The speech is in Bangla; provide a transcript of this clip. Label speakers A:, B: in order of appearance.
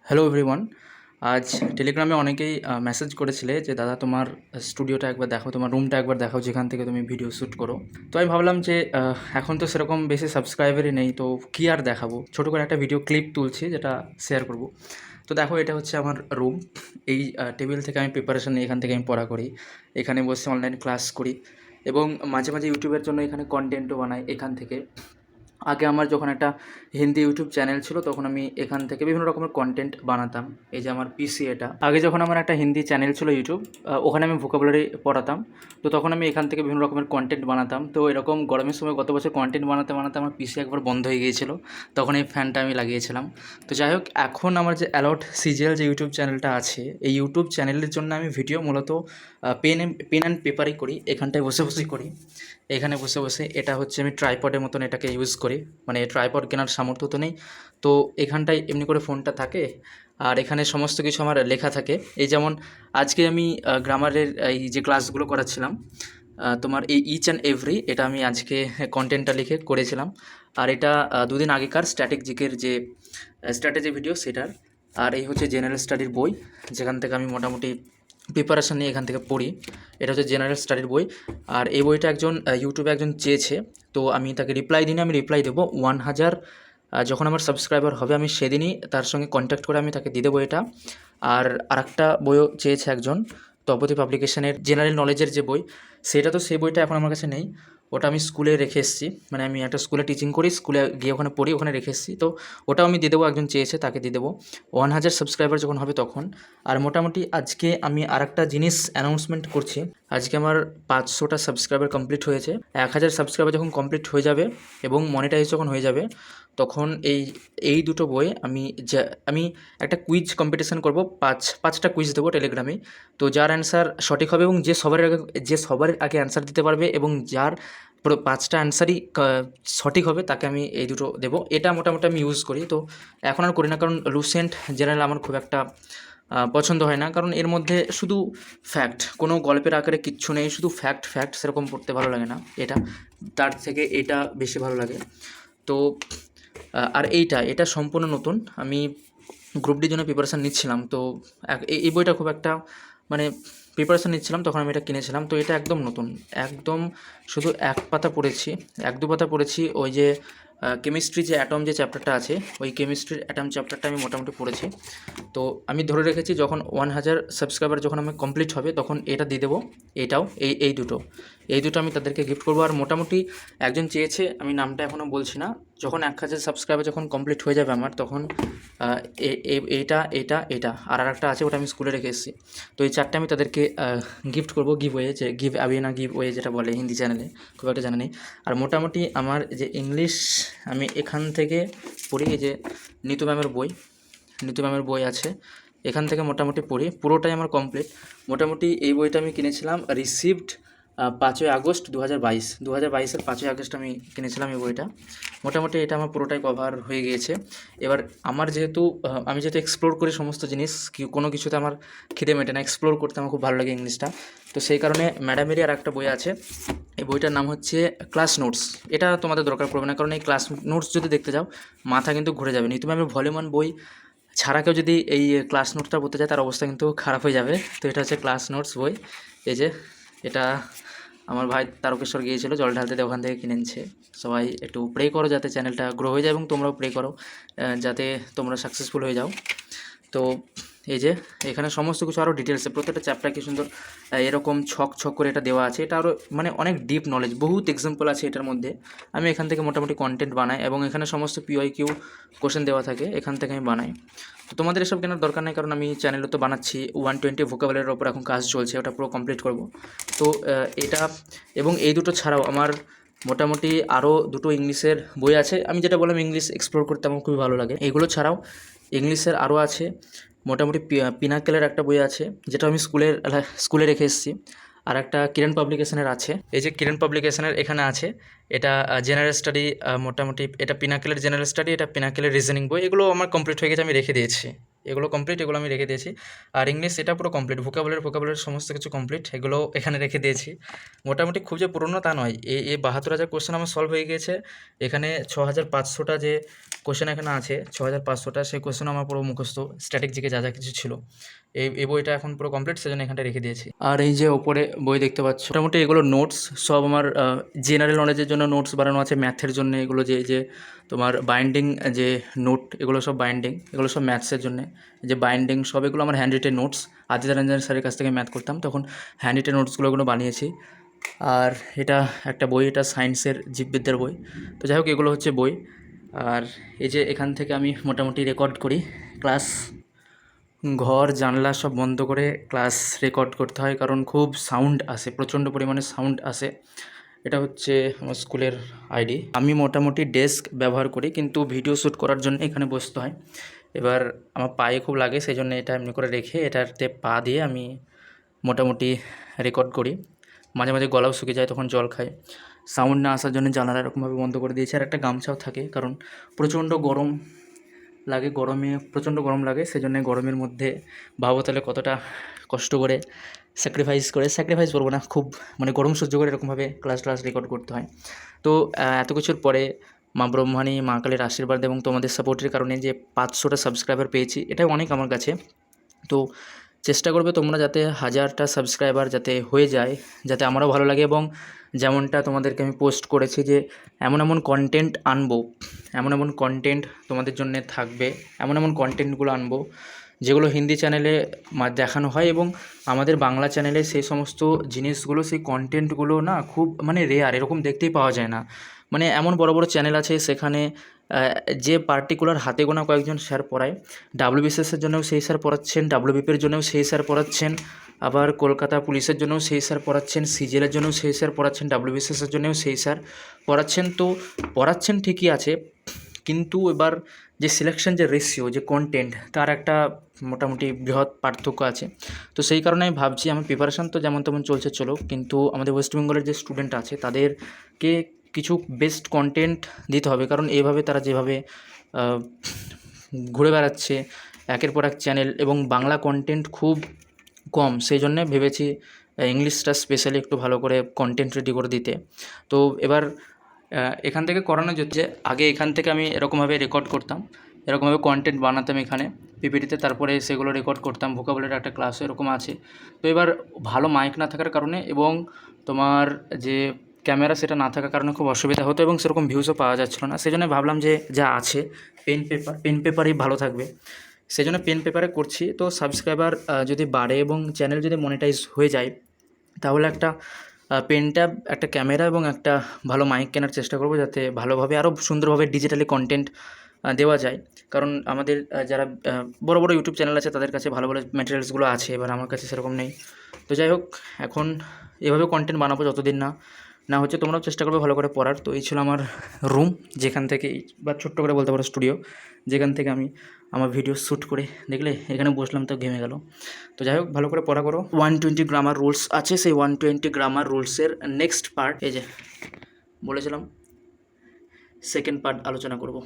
A: Hello everyone. আজ টেলিগ্রামে অনেকেই মেসেজ করেছিলে যে দাদা তোমার স্টুডিওটা একবার দেখাও, তোমার রুমটা একবার দেখাও যেখান থেকে তুমি ভিডিও শ্যুট করো। তো আমি ভাবলাম যে এখন তো সেরকম বেশি সাবস্ক্রাইবারই নেই, তো কী আর দেখাবো, ছোটো করে একটা ভিডিও ক্লিপ তুলছি যেটা শেয়ার করব। তো দেখো, এটা হচ্ছে আমার রুম। এই টেবিল থেকে আমি প্রিপারেশন নিই, এখান থেকে আমি পড়া করি, এখানে বসে অনলাইন ক্লাস করি এবং মাঝে মাঝে ইউটিউবের জন্য এখানে কন্টেন্টও বানাই এখান থেকে। আগে আমার যখন একটা হিন্দি ইউটিউব চ্যানেল ছিল তখন আমি এখান থেকে বিভিন্ন রকমের কন্টেন্ট বানাতাম। এই যে আমার পিসি, এটা আগে যখন আমার একটা হিন্দি চ্যানেল ছিল ইউটিউব, ওখানে আমি ভোকাবুলারি পড়াতাম। তো তখন আমি এখান থেকে বিভিন্ন রকমের কন্টেন্ট বানাতাম। তো এরকম গরমের সময় গত বছর কন্টেন্ট বানাতে বানাতে আমার পিসি একবার বন্ধ হয়ে গিয়েছিল, তখন এই ফ্যানটা আমি লাগিয়েছিলাম। তো যাই হোক, এখন আমার যে অ্যালট সিজিএল যে ইউটিউব চ্যানেলটা আছে, এই ইউটিউব চ্যানেলের জন্য আমি ভিডিও মূলত পেন অ্যান্ড পেপারই করি, এখানটায় বসে বসেই করি। এখানে বসে বসে এটা হচ্ছে আমি ট্রাইপডের মতন এটাকে ইউজ করি, মানে ট্রাইপড কেনার সামর্থ্য তো নেই। তো এখানটায় এমনি করে ফোনটা থাকে আর এখানে সমস্ত কিছু আমার লেখা থাকে। এই যেমন আজকে আমি গ্রামারের এই যে ক্লাসগুলো করাচ্ছিলাম, তোমার এই ইচ অ্যান্ড এভরি, এটা আমি আজকে কন্টেন্টটা লিখে করেছিলাম। আর এটা দুদিন আগেকার স্ট্যাটিক জিকের যে স্ট্র্যাটেজি ভিডিও সেটার। আর এই হচ্ছে জেনারেল স্টাডির বই, যেখান থেকে আমি মোটামুটি প্রিপারেশান নিয়ে এখান থেকে পড়ি। এটা হচ্ছে জেনারেল স্টাডির বই। আর এই বইটা একজন ইউটিউবে একজন চেয়েছে, তো আমি তাকে রিপ্লাই দিই না, আমি রিপ্লাই দেবো 1000 যখন আমার সাবস্ক্রাইবার হবে আমি সেদিনই তার সঙ্গে কন্ট্যাক্ট করে আমি তাকে দিয়ে দেবো এটা। আর আরেকটা বইও চেয়েছে একজন, তপতি পাবলিকেশনের জেনারেল নলেজের যে বই, সেটা তো সেই বইটা এখন আমার কাছে নেই, ওটা আমি স্কুলে রেখে এসেছি। মানে আমি একটা স্কুলে টিচিং করি, স্কুলে গিয়ে ওখানে পড়ি, ওখানে রেখে এসেছি। তো ওটাও আমি দিয়ে দেবো, একজন চেয়েছে তাকে দিয়ে দেবো 1000 সাবস্ক্রাইবার যখন হবে তখন। আর মোটামুটি আজকে আমি আরেকটা জিনিস অ্যানাউন্সমেন্ট করছি। আজকে আমার 500টা সাবস্ক্রাইবার কমপ্লিট হয়েছে। 1000 সাবস্ক্রাইবার যখন কমপ্লিট হয়ে যাবে এবং মনিটাইজ যখন হয়ে যাবে, তখন এই দুটো বই আমি একটা কুইজ কম্পিটিশান করব। পাঁচটা কুইজ দেবো টেলিগ্রামে। তো যার অ্যান্সার সঠিক হবে এবং যে সবার আগে অ্যান্সার দিতে পারবে এবং যার পুরো 5টা অ্যান্সারই সঠিক হবে তাকে আমি এই দুটো দেবো। এটা মোটামুটি আমি ইউজ করি, তো এখন আর করি না, কারণ লুসেন্ট জেনারেল আমার খুব একটা পছন্দ হয় না, কারণ এর মধ্যে শুধু ফ্যাক্ট, কোনো গল্পের আকারে কিচ্ছু নেই, শুধু ফ্যাক্ট সেরকম পড়তে ভালো লাগে না। তার থেকে এটা বেশি ভালো লাগে। তো আর এটা সম্পূর্ণ নতুন, আমি গ্রুপ ডির জন্য প্রিপারেশান নিচ্ছিলাম। তো এই বইটা খুব একটা, মানে প্রিপারেশান নিচ্ছিলাম তখন আমি এটা কিনেছিলাম। তো এটা একদম নতুন, একদম শুধু 1 পাতা পড়েছি, 1-2 পাতা পড়েছি। ওই যে কেমিস্ট্রি যে অ্যাটম যে চ্যাপ্টারটা আছে, ওই কেমিস্ট্রির অ্যাটম চ্যাপ্টারটা আমি মোটামুটি পড়েছি। তো আমি ধরে রেখেছি যখন 1000 সাবস্ক্রাইবার যখন আমার কমপ্লিট হবে তখন এটা দিয়ে দেবো। এটাও এই দুটো আমি তাদেরকে গিফট করবো। আর মোটামুটি একজন চেয়েছে, আমি নামটা এখনও বলছি না, যখন 1000 সাবস্ক্রাইবার যখন কমপ্লিট হয়ে যাবে আমার, তখন এটা আর আরেকটা আছে, ওটা আমি স্কুলে রেখে এসেছি। তো এই 4টে আমি তাদেরকে গিফট করবো, গিভওয়ে, যে গিভ অ্যাওয়ে না গিভওয়ে যেটা বলে হিন্দি চ্যানেলে, খুব একটা জানা নেই। আর মোটামুটি আমার যে ইংলিশ আমি এখান থেকে পড়ি, এই যে নিতু ম্যামের বই আছে, এখান থেকে মোটামুটি পড়ি, পুরোটাই আমার কমপ্লিট। মোটামুটি এই বইটা আমি কিনেছিলাম রিসিভড 5ই আগস্ট 2022-এর 5ই আগস্ট আমি কিনেছিলাম এই বইটা। মোটামুটি এটা আমার পুরোটাই কভার হয়ে গিয়েছে। এবার আমার যেহেতু আমি যেহেতু এক্সপ্লোর করি সমস্ত জিনিস, কোনো কিছুতে আমার খিদে মেটে না, এক্সপ্লোর করতে আমার খুব ভালো লাগে ইংলিশটা। তো সেই কারণে ম্যাডামেরই আর একটা বই আছে, এই বইটার নাম হচ্ছে ক্লাস নোটস। এটা তোমাদের দরকার পড়বে না, কারণ এই ক্লাস নোটস যদি দেখতে যাও মাথা কিন্তু ঘুরে যাবে। তুমি আমি ভলিউম 1 বই ছাড়া কেউ যদি এই ক্লাস নোটসটা পড়তে যায় তার অবস্থা কিন্তু খারাপ হয়ে যাবে। তো এটা হচ্ছে ক্লাস নোটস বই। এই যে এটা আমার ভাই তারকেশ্বর গিয়েছিল জল ঢালতে, ওখান থেকে কিনে এনেছে। সবাই একটু প্রে করো যাতে চ্যানেলটা গ্রো হয়ে যায় এবং তোমরাও প্রে করো যাতে তোমরা সাকসেসফুল হয়ে যাও। তো এই যে এখানে সমস্ত কিছু আরও ডিটেলসে প্রত্যেকটা চ্যাপ্টার কি সুন্দর এরকম ছক করে এটা দেওয়া আছে। এটা আরও মানে অনেক ডিপ নলেজ, বহুত এক্সাম্পল আছে এটার মধ্যে। আমি এখান থেকে মোটামুটি কন্টেন্ট বানাই এবং এখানে সমস্ত PYQ কোশ্চেন দেওয়া থাকে, এখান থেকে আমি বানাই। তো তোমাদের এসব কেনার দরকার নেই, কারণ আমি চ্যানেলে তো বানাচ্ছি। 120 ভোকাবুলারির ওপর এখন কাজ চলছে, ওটা পুরো কমপ্লিট করব। তো এটা এবং এই দুটো ছাড়াও আমার মোটামুটি আরও দুটো ইংলিশের বই আছে। আমি যেটা বললাম ইংলিশ এক্সপ্লোর করতে আমার খুবই ভালো লাগে। এগুলো ছাড়াও ইংলিশের আরও আছে, মোটামুটি পিনাকেলের একটা বই আছে যেটা আমি স্কুলে রেখে এসেছি। আর একটা কিরণ পাবলিকেশনের আছে, এই যে কিরণ পাবলিকেশনের এখানে আছে, এটা জেনারেল স্টাডি। মোটামুটি এটা পিনাকেলের জেনারেল স্টাডি, এটা পিনাকেলের রিজনিং বই। এগুলো আমার কমপ্লিট হয়ে গেছে, আমি রেখে দিয়েছি। এগুলো কমপ্লিট, এগুলো আমি রেখে দিয়েছি। আর ইংলিশ এটা পুরো কমপ্লিট, ভোকাবুলারি সমস্ত কিছু কমপ্লিট, এগুলো এখানে রেখে দিয়েছি। মোটামুটি খুব যে পুরনো তা নয়, এই 72,000 কোশ্চেন আমার সলভ হয়ে গিয়েছে। এখানে 6,500টা যে কোশ্চেন এখানে আছে, 6,500টা, সেই কোশ্চেন আমার পুরো মুখস্থ, স্ট্যাটিক জিকে যা যা কিছু ছিল। এই বইটা এখন পুরো কমপ্লিট, সেজন্য এখানটা রেখে দিয়েছি। আর এই যে ওপরে বই দেখতে পাচ্ছ, মোটামুটি এগুলো নোটস সব আমার জেনারেল নলেজের জন্য নোটস বানানো আছে, ম্যাথের জন্য এগুলো যে তোমার বাইন্ডিং যে নোট, এগুলো সব বাইন্ডিং, এগুলো সব ম্যাথসের জন্য যে বাইন্ডিং, সব এগুলো আমার hand written notes. Aditya Ranjan স্যারের কাছ থেকে ম্যাথ করতাম তখন হ্যান্ড রিটেন নোটসগুলো বানিয়েছি। আর এটা একটা বই, এটা সায়েন্সের জীববিদ্যার বই। তো যাই হোক, এগুলো হচ্ছে বই। আর এই যে এখান থেকে আমি মোটামুটি রেকর্ড করি ক্লাস, ঘর জানলা সব বন্ধ করে ক্লাস রেকর্ড করতে হয়, কারণ খুব সাউন্ড আসে, প্রচণ্ড পরিমাণে সাউন্ড আসে। এটা হচ্ছে আমার স্কুলের আইডি। আমি মোটামুটি ডেস্ক ব্যবহার করি, কিন্তু ভিডিও শ্যুট করার জন্য এখানে বসতে হয়। এবার আমার পায়ে খুব লাগে, সেই জন্য এটা এমনি করে রেখে এটাতে পা দিয়ে আমি মোটামুটি রেকর্ড করি। মাঝে মাঝে গলাও শুকিয়ে যায়, তখন জল খাই। সাউন্ড না আসার জন্য জানালা এরকমভাবে বন্ধ করে দিয়েছি। আর একটা গামছাও থাকে, কারণ প্রচণ্ড গরম লাগে, গরমে প্রচণ্ড গরম লাগে, সেজন্য গরমের মধ্যে ভাবো তাহলে কতটা কষ্ট করে স্যাক্রিফাইস করবো না, খুব মানে গরম সহ্য করে এরকমভাবে ক্লাস রেকর্ড করতে হয়। তো এত কিছুর পরে মা ব্রহ্মাণী, মা কালীর আশীর্বাদ এবং তোমাদের সাপোর্টের কারণে যে 500টা সাবস্ক্রাইবার পেয়েছি, এটাই অনেক আমার কাছে। তো চেষ্টা করবে তোমরা যাতে 1000টা সাবস্ক্রাইবার যাতে হয়ে যায়, যাতে আমারও ভালো লাগে। এবং যেমনটা তোমাদেরকে আমি পোস্ট করেছি যে এমন কন্টেন্ট আনবো, এমন কন্টেন্ট তোমাদের জন্যে থাকবে, এমন কন্টেন্টগুলো আনবো যেগুলো হিন্দি চ্যানেলে দেখানো হয়, এবং আমাদের বাংলা চ্যানেলে সেই সমস্ত জিনিসগুলো, সেই কন্টেন্টগুলো না খুব মানে রেয়ার, এরকম দেখতেই পাওয়া যায় না। মানে এমন বড় বড় চ্যানেল আছে, সেখানে যে পার্টিকুলার হাতে গোনা কয়েকজন স্যার পড়ায়, ডাব্লিউবিসিএসের জন্যও সেই স্যার পড়াচ্ছেন, ডাব্লিউবিপির জন্যও সেই স্যার পড়াচ্ছেন, আবার কলকাতা পুলিশের জন্যও সেই স্যার পড়াচ্ছেন, সিজিএলের জন্যও সেই স্যার পড়াচ্ছেন, ডাব্লিউবিসিএসের জন্যও সেই স্যার পড়াচ্ছেন। তো পড়াচ্ছেন ঠিকই আছে, কিন্তু এবার যে সিলেকশন, যে রেশিও, যে কন্টেন্ট, তার একটা মোটামুটি বৃহৎ পার্থক্য আছে। তো সেই কারণে আমি ভাবছি, আমার প্রিপারেশান তো যেমন তেমন চলছে চলো, কিন্তু আমাদের ওয়েস্ট বেঙ্গলের যে স্টুডেন্ট আছে তাদেরকে কিছু বেস্ট কন্টেন্ট দিতে হবে, কারণ এইভাবে তারা যেভাবে ঘুরে বেড়াচ্ছে একের পর এক চ্যানেল, এবং বাংলা কন্টেন্ট খুব কম, সেই জন্যে ভেবেছি ইংলিশটা স্পেশালি একটু ভালো করে কন্টেন্ট রেডি করে দিতে। তো এবার এখান থেকে করানো যাচ্ছে, আগে এখান থেকে আমি এরকমভাবে রেকর্ড করতাম, এরকমভাবে কন্টেন্ট বানাতাম এখানে পিপিটিতে, তারপরে সেগুলো রেকর্ড করতাম, ভোকাবুলারি একটা ক্লাসও এরকম আছে। তো এবার ভালো মাইক না থাকার কারণে এবং তোমার যে ক্যামেরা সেটা না থাকার কারণে খুব অসুবিধা হতো, এবং সেরকম ভিউজও পাওয়া যাচ্ছিলো না। সেই জন্য ভাবলাম যে যা আছে পেন পেপারই ভালো থাকবে, সেই জন্য পেন পেপারে করছি। তো সাবস্ক্রাইবার যদি বাড়ে এবং চ্যানেল যদি মনিটাইজ হয়ে যায়, তাহলে একটা পেন ট্যাব, একটা ক্যামেরা এবং একটা ভালো মাইক কেনার চেষ্টা করব, যাতে ভালোভাবে আরও সুন্দরভাবে ডিজিটালি কন্টেন্ট দেওয়া যায়। কারণ আমাদের যারা বড় বড় ইউটিউব চ্যানেল আছে, তাদের কাছে ভালো ভালো ম্যাটেরিয়ালসগুলো আছে, এবার আমার কাছে সেরকম নেই। তো যাই হোক, এখন এভাবে কন্টেন্ট বানাবো যতদিন না হচ্ছে। তোমরাও চেষ্টা করবে ভালো করে পড়ার। তো এই ছিল আমার রুম, যেখান থেকে, বা ছোট্ট করে বলতে পারো স্টুডিও, যেখান থেকে আমি আমার ভিডিও শ্যুট করে, দেখলে এখানে বসলাম তো ঘেমে গেল। তো যাই হোক, ভালো করে পড়া করো। 120 গ্রামার রুলস আছে, সেই 120 গ্রামার রুলসের নেক্সট পার্ট, এই যে বলেছিলাম সেকেন্ড পার্ট আলোচনা করব।